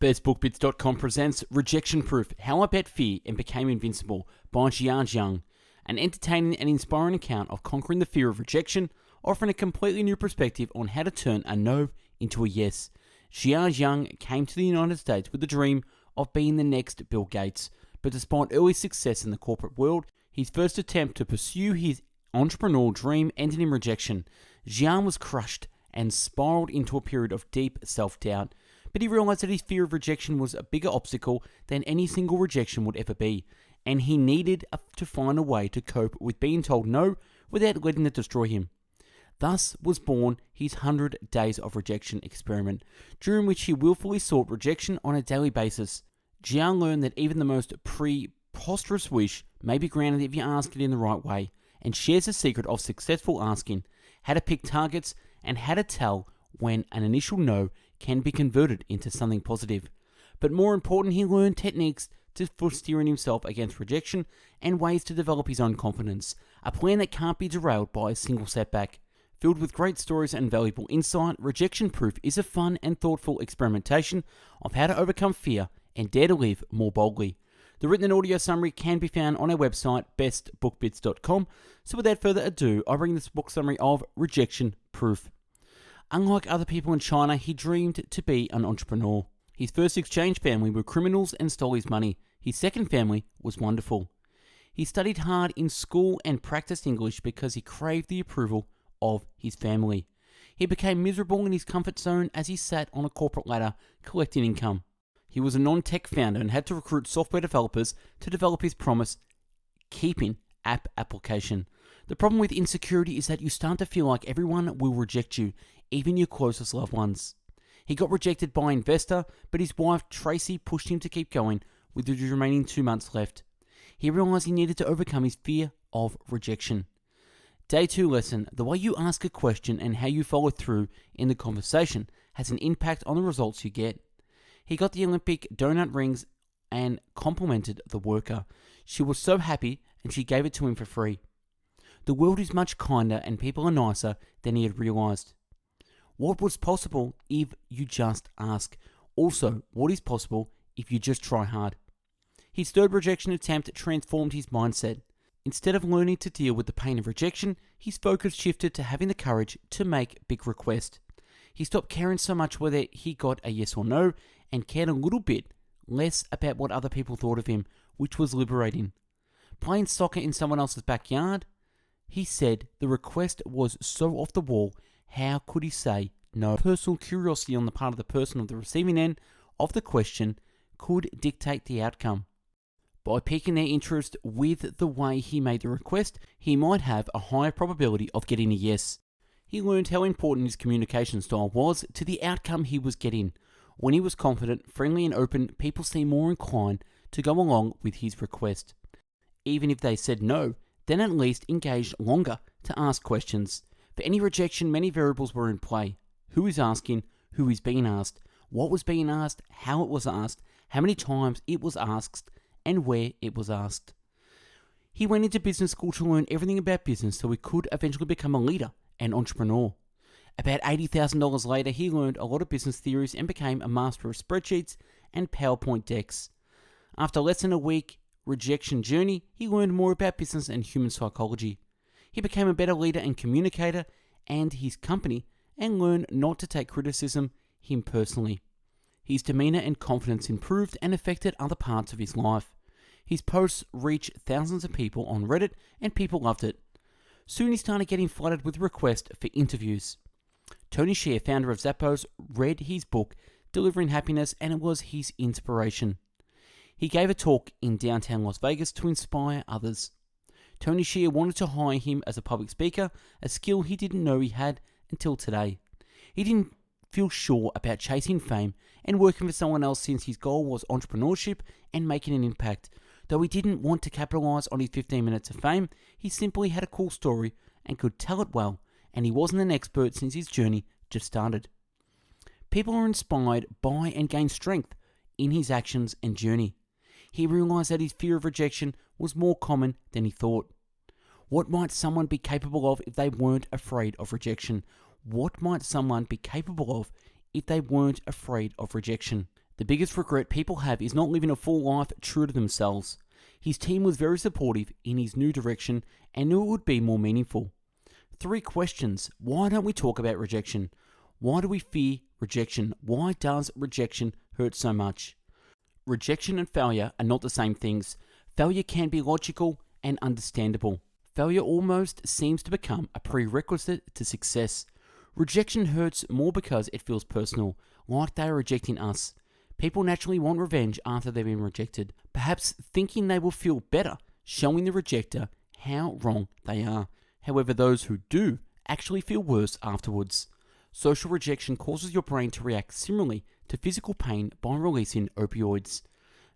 BestBookBits.com presents Rejection Proof, How I Bet Fear and Became Invincible by Jia Jiang, an entertaining and inspiring account of conquering the fear of rejection, offering a completely new perspective on how to turn a no into a yes. Jia Jiang came to the United States with the dream of being the next Bill Gates, but despite early success in the corporate world, his first attempt to pursue his entrepreneurial dream ended in rejection. Jiang was crushed and spiraled into a period of deep self-doubt. But he realized that his fear of rejection was a bigger obstacle than any single rejection would ever be, and he needed to find a way to cope with being told no without letting it destroy him. Thus was born his 100 Days of Rejection experiment, during which he willfully sought rejection on a daily basis. Jiang learned that even the most preposterous wish may be granted if you ask it in the right way, and shares the secret of successful asking, how to pick targets, and how to tell when an initial no can be converted into something positive. But more important, he learned techniques for steering himself against rejection and ways to develop his own confidence, a plan that can't be derailed by a single setback. Filled with great stories and valuable insight, Rejection Proof is a fun and thoughtful experimentation of how to overcome fear and dare to live more boldly. The written and audio summary can be found on our website, bestbookbits.com. So without further ado, I bring this book summary of Rejection Proof. Unlike other people in China, he dreamed to be an entrepreneur. His first exchange family were criminals and stole his money. His second family was wonderful. He studied hard in school and practiced English because he craved the approval of his family. He became miserable in his comfort zone as he sat on a corporate ladder collecting income. He was a non-tech founder and had to recruit software developers to develop his promise-keeping app application. The problem with insecurity is that you start to feel like everyone will reject you, even your closest loved ones. He got rejected by an investor, but his wife Tracy pushed him to keep going with the remaining 2 months left. He realized he needed to overcome his fear of rejection. Day 2 lesson: the way you ask a question and how you follow through in the conversation has an impact on the results you get. He got the Olympic donut rings and complimented the worker. She was so happy and she gave it to him for free. The world is much kinder and people are nicer than he had realized. What was possible if you just ask? Also, what is possible if you just try hard? His third rejection attempt transformed his mindset. Instead of learning to deal with the pain of rejection, his focus shifted to having the courage to make big requests. He stopped caring so much whether he got a yes or no and cared a little bit less about what other people thought of him, which was liberating. Playing soccer in someone else's backyard? He said the request was so off the wall, how could he say no? Personal curiosity on the part of the person on the receiving end of the question could dictate the outcome. By piquing their interest with the way he made the request, he might have a higher probability of getting a yes. He learned how important his communication style was to the outcome he was getting. When he was confident, friendly and open, people seemed more inclined to go along with his request. Even if they said no, then at least engaged longer to ask questions. For any rejection, many variables were in play. Who is asking, who is being asked, what was being asked, how it was asked, how many times it was asked, and where it was asked. He went into business school to learn everything about business so he could eventually become a leader and entrepreneur. About $80,000 later, he learned a lot of business theories and became a master of spreadsheets and PowerPoint decks. After less than a week rejection journey, he learned more about business and human psychology. He became a better leader and communicator and his company, and learned not to take criticism him personally. His demeanor and confidence improved and affected other parts of his life. His posts reached thousands of people on Reddit and people loved it. Soon he started getting flooded with requests for interviews. Tony Hgher, founder of Zappos, read his book, Delivering Happiness, and it was his inspiration. He gave a talk in downtown Las Vegas to inspire others. Tony Hgher wanted to hire him as a public speaker, a skill he didn't know he had until today. He didn't feel sure about chasing fame and working for someone else since his goal was entrepreneurship and making an impact. Though he didn't want to capitalize on his 15 minutes of fame, he simply had a cool story and could tell it well, and he wasn't an expert since his journey just started. People are inspired by and gain strength in his actions and journey. He realized that his fear of rejection was more common than he thought. What might someone be capable of if they weren't afraid of rejection? What might someone be capable of if they weren't afraid of rejection? The biggest regret people have is not living a full life true to themselves. His team was very supportive in his new direction and knew it would be more meaningful. 3 questions. Why don't we talk about rejection? Why do we fear rejection? Why does rejection hurt so much? Rejection and failure are not the same things. Failure can be logical and understandable. Failure almost seems to become a prerequisite to success. Rejection hurts more because it feels personal, like they are rejecting us. People naturally want revenge after they've been rejected, perhaps thinking they will feel better, showing the rejecter how wrong they are. However, those who do actually feel worse afterwards. Social rejection causes your brain to react similarly to physical pain by releasing opioids.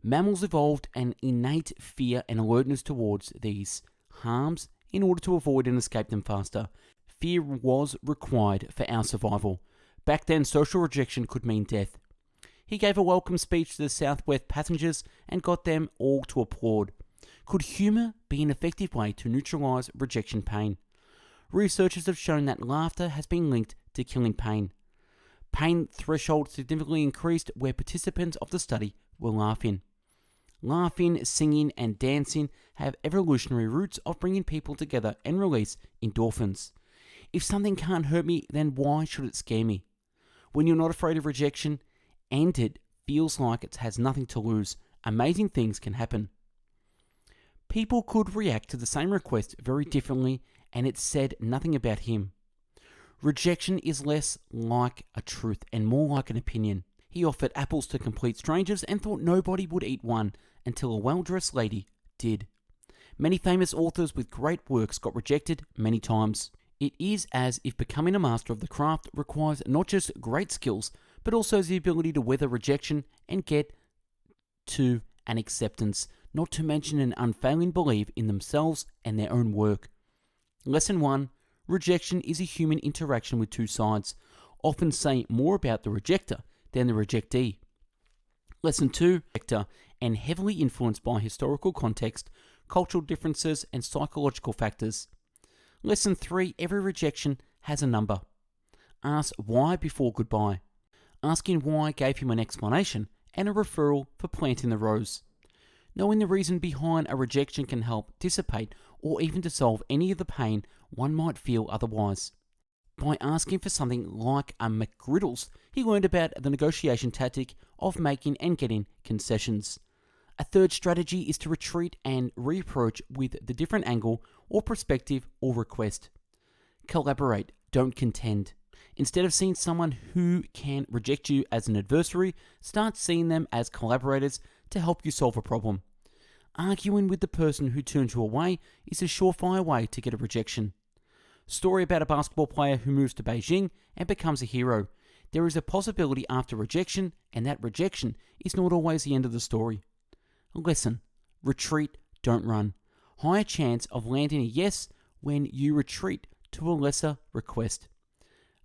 Mammals evolved an innate fear and alertness towards these harms in order to avoid and escape them faster. Fear was required for our survival. Back then, social rejection could mean death. He gave a welcome speech to the Southwest passengers and got them all to applaud. Could humour be an effective way to neutralise rejection pain? Researchers have shown that laughter has been linked to killing pain. Pain threshold significantly increased where participants of the study were laughing. Laughing, singing, and dancing have evolutionary roots of bringing people together and release endorphins. If something can't hurt me, then why should it scare me? When you're not afraid of rejection, and it feels like it has nothing to lose, amazing things can happen. People could react to the same request very differently, and it said nothing about him. Rejection is less like a truth and more like an opinion. He offered apples to complete strangers and thought nobody would eat one until a well-dressed lady did. Many famous authors with great works got rejected many times. It is as if becoming a master of the craft requires not just great skills, but also the ability to weather rejection and get to an acceptance, not to mention an unfailing belief in themselves and their own work. Lesson 1. Rejection is a human interaction with two sides, often say more about the rejecter than the rejectee. Lesson 2. Rejecter and heavily influenced by historical context, cultural differences, and psychological factors. Lesson 3. Every rejection has a number. Ask why before goodbye. Asking why gave him an explanation and a referral for planting the rose. Knowing the reason behind a rejection can help dissipate or even dissolve any of the pain one might feel otherwise. By asking for something like a McGriddles, he learned about the negotiation tactic of making and getting concessions. A third strategy is to retreat and reapproach with the different angle or perspective or request. Collaborate, don't contend. Instead of seeing someone who can reject you as an adversary, start seeing them as collaborators to help you solve a problem. Arguing with the person who turns you away is a surefire way to get a rejection. Story about a basketball player who moves to Beijing and becomes a hero. There is a possibility after rejection, and that rejection is not always the end of the story. Lesson: retreat, don't run. Higher chance of landing a yes when you retreat to a lesser request.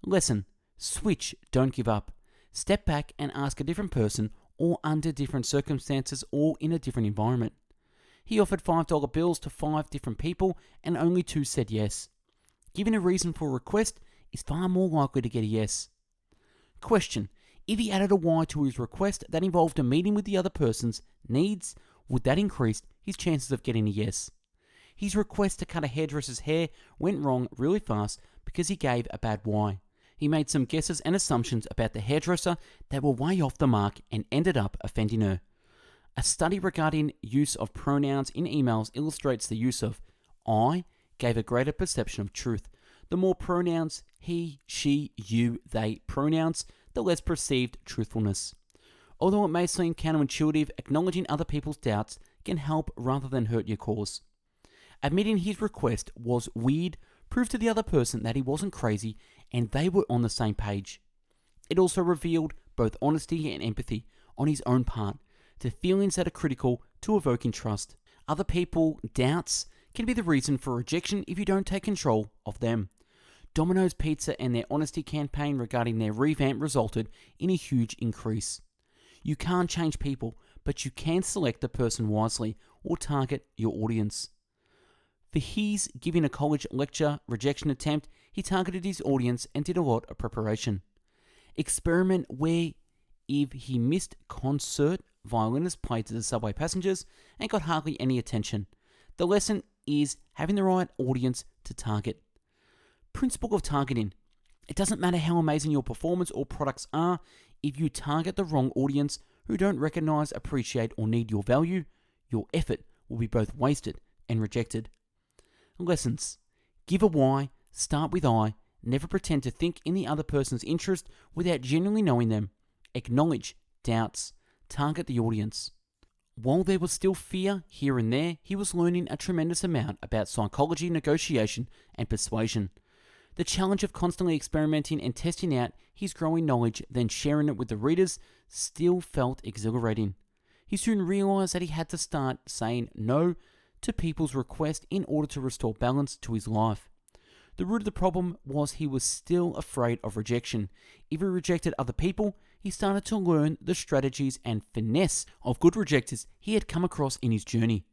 Lesson: switch, don't give up. Step back and ask a different person or under different circumstances or in a different environment. He offered $5 bills to 5 different people and only 2 said yes. Giving a reason for a request is far more likely to get a yes. Question: if he added a why to his request that involved a meeting with the other person's needs, would that increase his chances of getting a yes? His request to cut a hairdresser's hair went wrong really fast because he gave a bad why. He made some guesses and assumptions about the hairdresser that were way off the mark and ended up offending her. A study regarding use of pronouns in emails illustrates the use of I gave a greater perception of truth. The more pronouns he, she, you, they pronouns, the less perceived truthfulness. Although it may seem counterintuitive, acknowledging other people's doubts can help rather than hurt your cause. Admitting his request was weird proved to the other person that he wasn't crazy and they were on the same page. It also revealed both honesty and empathy on his own part to feelings that are critical to evoking trust. Other people's doubts can be the reason for rejection if you don't take control of them. Domino's Pizza and their honesty campaign regarding their revamp resulted in a huge increase. You can't change people, but you can select the person wisely or target your audience. For his giving a college lecture rejection attempt, he targeted his audience and did a lot of preparation. Experiment where if he missed concert violinist played to the subway passengers and got hardly any attention. The lesson is having the right audience to target. Principle of targeting. It doesn't matter how amazing your performance or products are, if you target the wrong audience who don't recognize, appreciate, or need your value, your effort will be both wasted and rejected. Lessons. Give a why, start with I, never pretend to think in the other person's interest without genuinely knowing them. Acknowledge doubts, target the audience. While there was still fear here and there, he was learning a tremendous amount about psychology, negotiation, and persuasion. The challenge of constantly experimenting and testing out his growing knowledge, then sharing it with the readers, still felt exhilarating. He soon realized that he had to start saying no to people's requests in order to restore balance to his life. The root of the problem was he was still afraid of rejection. If he rejected other people, he started to learn the strategies and finesse of good rejectors he had come across in his journey.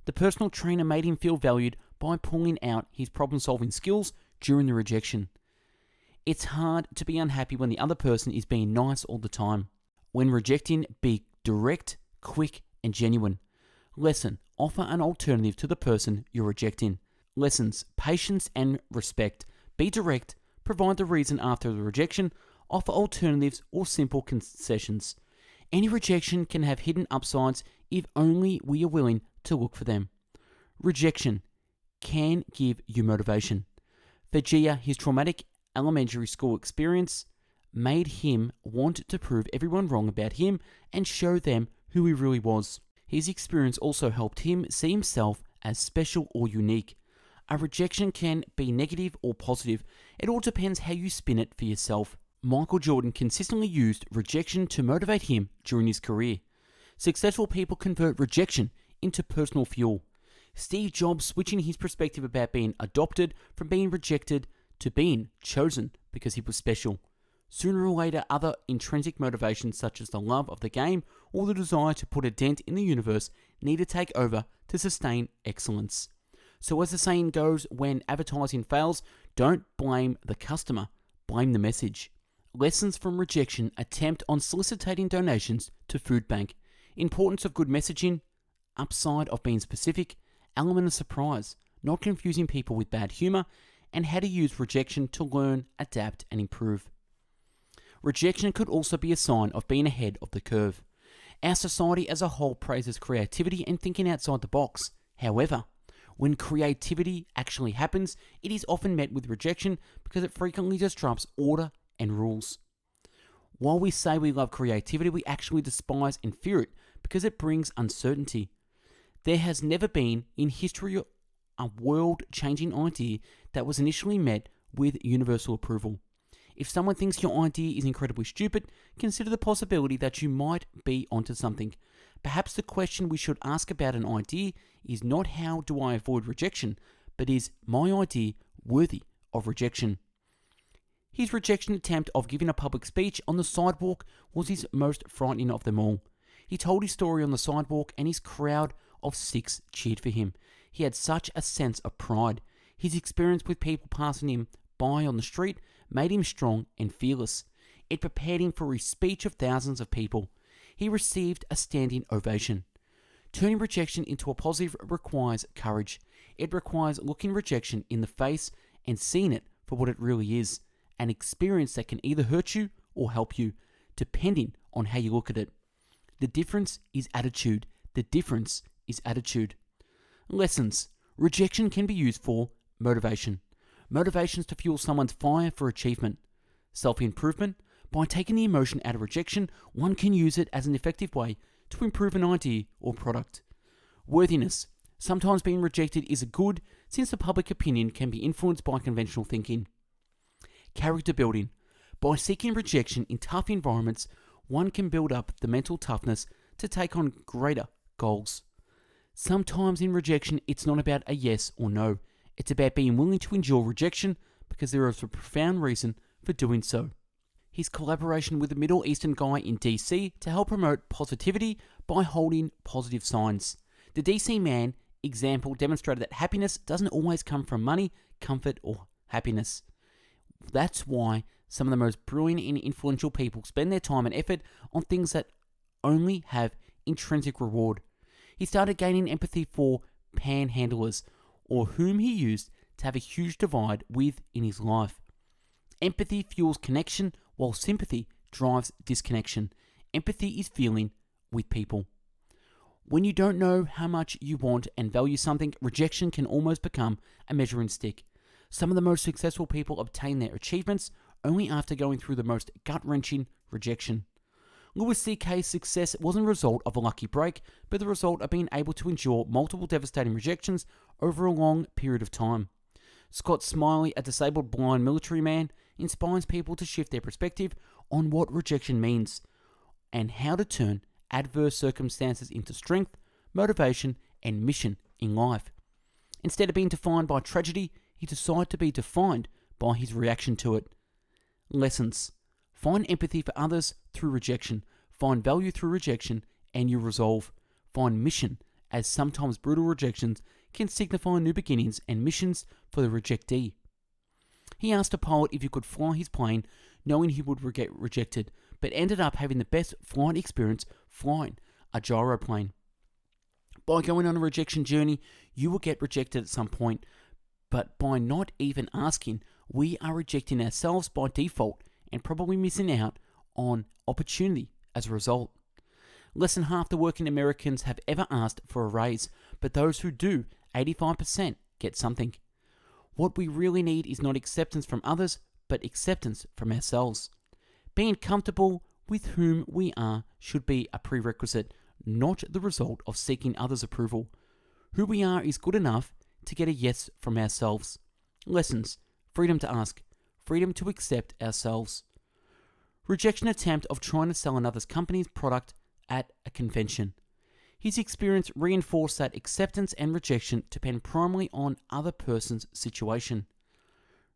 The personal trainer made him feel valued by pulling out his problem-solving skills during the rejection. It's hard to be unhappy when the other person is being nice all the time. When rejecting, be direct, quick, and genuine. Lesson. Offer an alternative to the person you're rejecting. Lessons. Patience and respect. Be direct. Provide the reason after the rejection. Offer alternatives or simple concessions. Any rejection can have hidden upsides if only we are willing to look for them. Rejection can give you motivation. For Jia, his traumatic elementary school experience made him want to prove everyone wrong about him and show them who he really was. His experience also helped him see himself as special or unique. A rejection can be negative or positive. It all depends how you spin it for yourself. Michael Jordan consistently used rejection to motivate him during his career. Successful people convert rejection into personal fuel. Steve Jobs switching his perspective about being adopted from being rejected to being chosen because he was special. Sooner or later, other intrinsic motivations such as the love of the game or the desire to put a dent in the universe need to take over to sustain excellence. So as the saying goes, when advertising fails, don't blame the customer, blame the message. Lessons from rejection. Attempt on soliciting donations to food bank. Importance of good messaging. Upside of being specific. Element of surprise. Not confusing people with bad humor. And how to use rejection to learn, adapt, and improve. Rejection could also be a sign of being ahead of the curve. Our society as a whole praises creativity and thinking outside the box. However, when creativity actually happens, it is often met with rejection because it frequently disrupts order and rules. While we say we love creativity, we actually despise and fear it because it brings uncertainty. There has never been in history a world-changing idea that was initially met with universal approval. If someone thinks your idea is incredibly stupid, consider the possibility that you might be onto something. Perhaps the question we should ask about an idea is not how do I avoid rejection, but is my idea worthy of rejection? His rejection attempt of giving a public speech on the sidewalk was his most frightening of them all. He told his story on the sidewalk and his crowd of 6 cheered for him. He had such a sense of pride. His experience with people passing him by on the street made him strong and fearless. It prepared him for his speech of thousands of people. He received a standing ovation. Turning rejection into a positive requires courage. It requires looking rejection in the face and seeing it for what it really is, an experience that can either hurt you or help you, depending on how you look at it. The difference is attitude. The difference is attitude. Lessons. Rejection can be used for motivation. Motivations to fuel someone's fire for achievement. Self-improvement. By taking the emotion out of rejection, one can use it as an effective way to improve an idea or product. Worthiness. Sometimes being rejected is a good, since the public opinion can be influenced by conventional thinking. Character building. By seeking rejection in tough environments, one can build up the mental toughness to take on greater goals. Sometimes in rejection, it's not about a yes or no. It's about being willing to endure rejection because there is a profound reason for doing so. His collaboration with a Middle Eastern guy in DC to help promote positivity by holding positive signs. The DC man example demonstrated that happiness doesn't always come from money, comfort, or happiness. That's why Some of the most brilliant and influential people spend their time and effort on things that only have intrinsic reward. He started gaining empathy for panhandlers, or whom he used to have a huge divide with in his life. Empathy fuels connection, while sympathy drives disconnection. Empathy is feeling with people. When you don't know how much you want and value something, rejection can almost become a measuring stick. Some of the most successful people obtain their achievements only after going through the most gut-wrenching rejection. Louis C.K.'s success wasn't a result of a lucky break, but the result of being able to endure multiple devastating rejections over a long period of time. Scott Smiley, a disabled blind military man, inspires people to shift their perspective on what rejection means and how to turn adverse circumstances into strength, motivation, and mission in life. Instead of being defined by tragedy, he decided to be defined by his reaction to it. Lessons. Find empathy for others through rejection. Find value through rejection, and you resolve. Find mission, as sometimes brutal rejections can signify new beginnings and missions for the rejectee. He asked a pilot if he could fly his plane knowing he would get rejected, but ended up having the best flight experience flying a gyroplane. By going on a rejection journey, you will get rejected at some point, but by not even asking, we are rejecting ourselves by default and probably missing out on opportunity as a result. Less than half the working Americans have ever asked for a raise, but those who do, 85%, get something. What we really need is not acceptance from others, but acceptance from ourselves. Being comfortable with whom we are should be a prerequisite, not the result of seeking others' approval. Who we are is good enough to get a yes from ourselves. Lessons. Freedom to ask. Freedom to accept ourselves. Rejection attempt of trying to sell another company's product at a convention. His experience reinforced that acceptance and rejection depend primarily on other person's situation.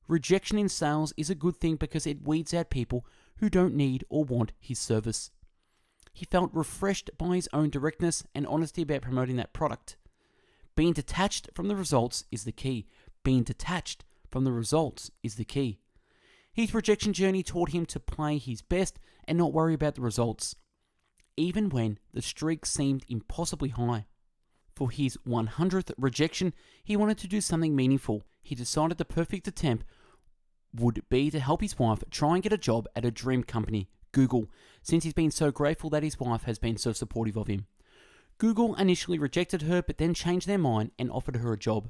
Rejection in sales is a good thing because it weeds out people who don't need or want his service. He felt refreshed by his own directness and honesty about promoting that product. Being detached from the results is the key. Being detached from the results is the key. His rejection journey taught him to play his best and not worry about the results, even when the streak seemed impossibly high. For his 100th rejection, he wanted to do something meaningful. He decided the perfect attempt would be to help his wife try and get a job at a dream company, Google, since he's been so grateful that his wife has been so supportive of him. Google initially rejected her, but then changed their mind and offered her a job.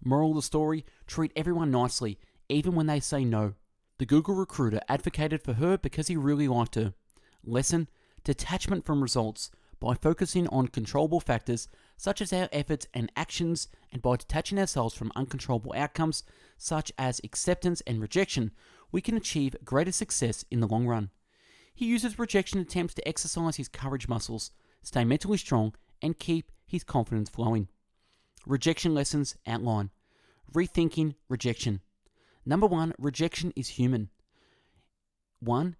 Moral of the story, treat everyone nicely, even when they say no. The Google recruiter advocated for her because he really liked her. Lesson, detachment from results. By focusing on controllable factors such as our efforts and actions, and by detaching ourselves from uncontrollable outcomes such as acceptance and rejection, we can achieve greater success in the long run. He uses rejection attempts to exercise his courage muscles, stay mentally strong, and keep his confidence flowing. Rejection lessons outline. Rethinking rejection. Number 1, rejection is human. 1.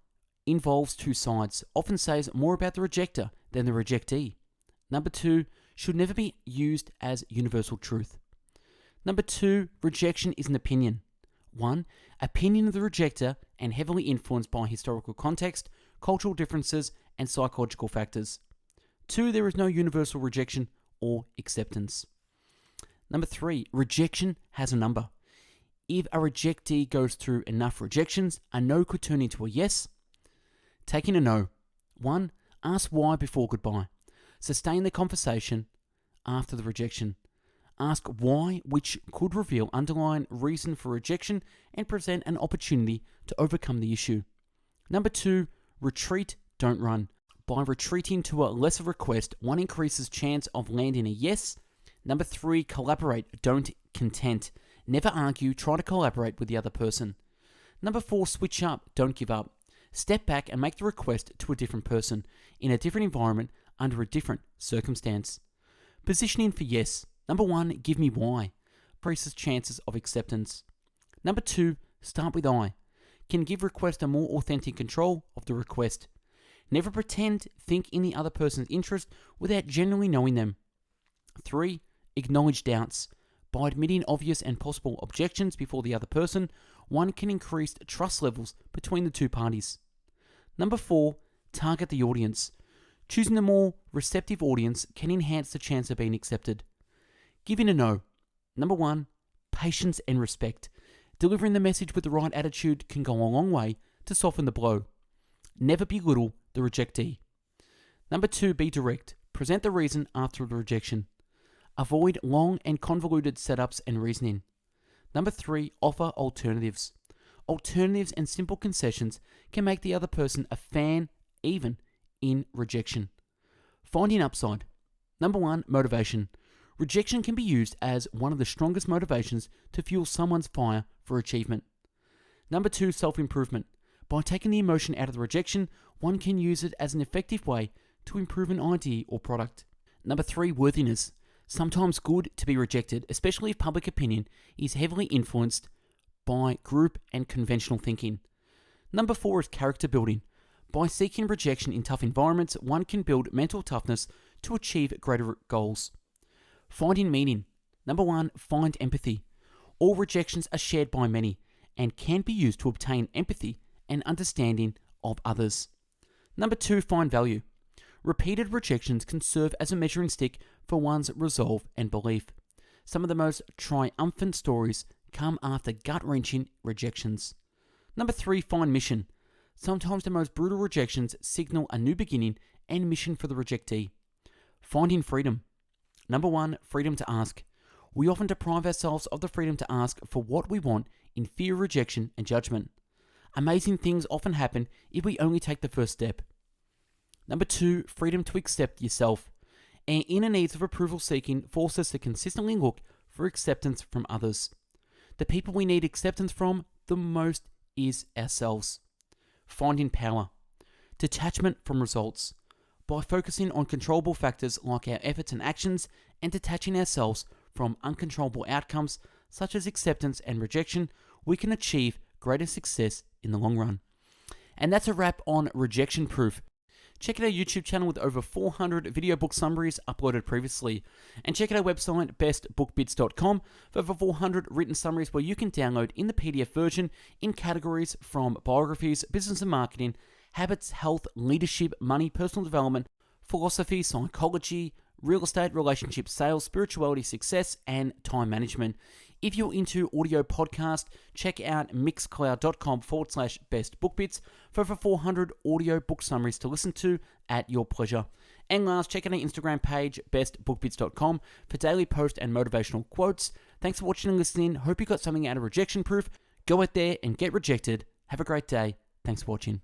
Involves two sides, often says more about the rejecter than the rejectee. Number 2, should never be used as universal truth. Number 2, rejection is an opinion. 1, opinion of the rejecter and heavily influenced by historical context, cultural differences, and psychological factors. 2, there is no universal rejection or acceptance. Number 3, rejection has a number. If a rejectee goes through enough rejections, a no could turn into a yes. Taking a no. 1, ask why before goodbye. Sustain the conversation after the rejection. Ask why, which could reveal underlying reason for rejection and present an opportunity to overcome the issue. Number 2, retreat, don't run. By retreating to a lesser request, one increases chance of landing a yes. Number 3, collaborate, don't content. Never argue, try to collaborate with the other person. Number 4, switch up, don't give up. Step back and make the request to a different person, in a different environment, under a different circumstance. Positioning for yes. Number 1, give me why. Increases chances of acceptance. Number 2, start with I. Can give request a more authentic control of the request. Never pretend, think in the other person's interest without genuinely knowing them. 3, acknowledge doubts. By admitting obvious and possible objections before the other person, one can increase trust levels between the two parties. Number 4, target the audience. Choosing a more receptive audience can enhance the chance of being accepted. Giving a no. Number 1, patience and respect. Delivering the message with the right attitude can go a long way to soften the blow. Never belittle the rejectee. Number 2, be direct. Present the reason after the rejection. Avoid long and convoluted setups and reasoning. Number 3, offer alternatives. Alternatives and simple concessions can make the other person a fan even in rejection. Finding upside. Number 1, motivation. Rejection can be used as one of the strongest motivations to fuel someone's fire for achievement. Number 2, self-improvement. By taking the emotion out of the rejection, one can use it as an effective way to improve an idea or product. Number 3, worthiness. Sometimes good to be rejected, especially if public opinion is heavily influenced by group and conventional thinking. Number 4 is character building. By seeking rejection in tough environments, one can build mental toughness to achieve greater goals. Finding meaning. Number 1, find empathy. All rejections are shared by many and can be used to obtain empathy and understanding of others. Number 2, find value. Repeated rejections can serve as a measuring stick for one's resolve and belief. Some of the most triumphant stories come after gut-wrenching rejections. Number 3, find mission. Sometimes the most brutal rejections signal a new beginning and mission for the rejectee. Finding freedom. Number 1, freedom to ask. We often deprive ourselves of the freedom to ask for what we want in fear of rejection and judgment. Amazing things often happen if we only take the first step. Number 2, freedom to accept yourself. Our inner needs of approval seeking force us to consistently look for acceptance from others. The people we need acceptance from the most is ourselves. Finding power. Detachment from results. By focusing on controllable factors like our efforts and actions and detaching ourselves from uncontrollable outcomes such as acceptance and rejection, we can achieve greater success in the long run. And that's a wrap on Rejection Proof. Check out our YouTube channel with over 400 video book summaries uploaded previously. And check out our website, bestbookbits.com, for over 400 written summaries where you can download in the PDF version in categories from biographies, business and marketing, habits, health, leadership, money, personal development, philosophy, psychology, real estate, relationships, sales, spirituality, success, and time management. If you're into audio podcast, check out mixcloud.com/bestbookbits for over 400 audio book summaries to listen to at your pleasure. And last, check out our Instagram page, bestbookbits.com, for daily post and motivational quotes. Thanks for watching and listening. Hope you got something out of Rejection Proof. Go out there and get rejected. Have a great day. Thanks for watching.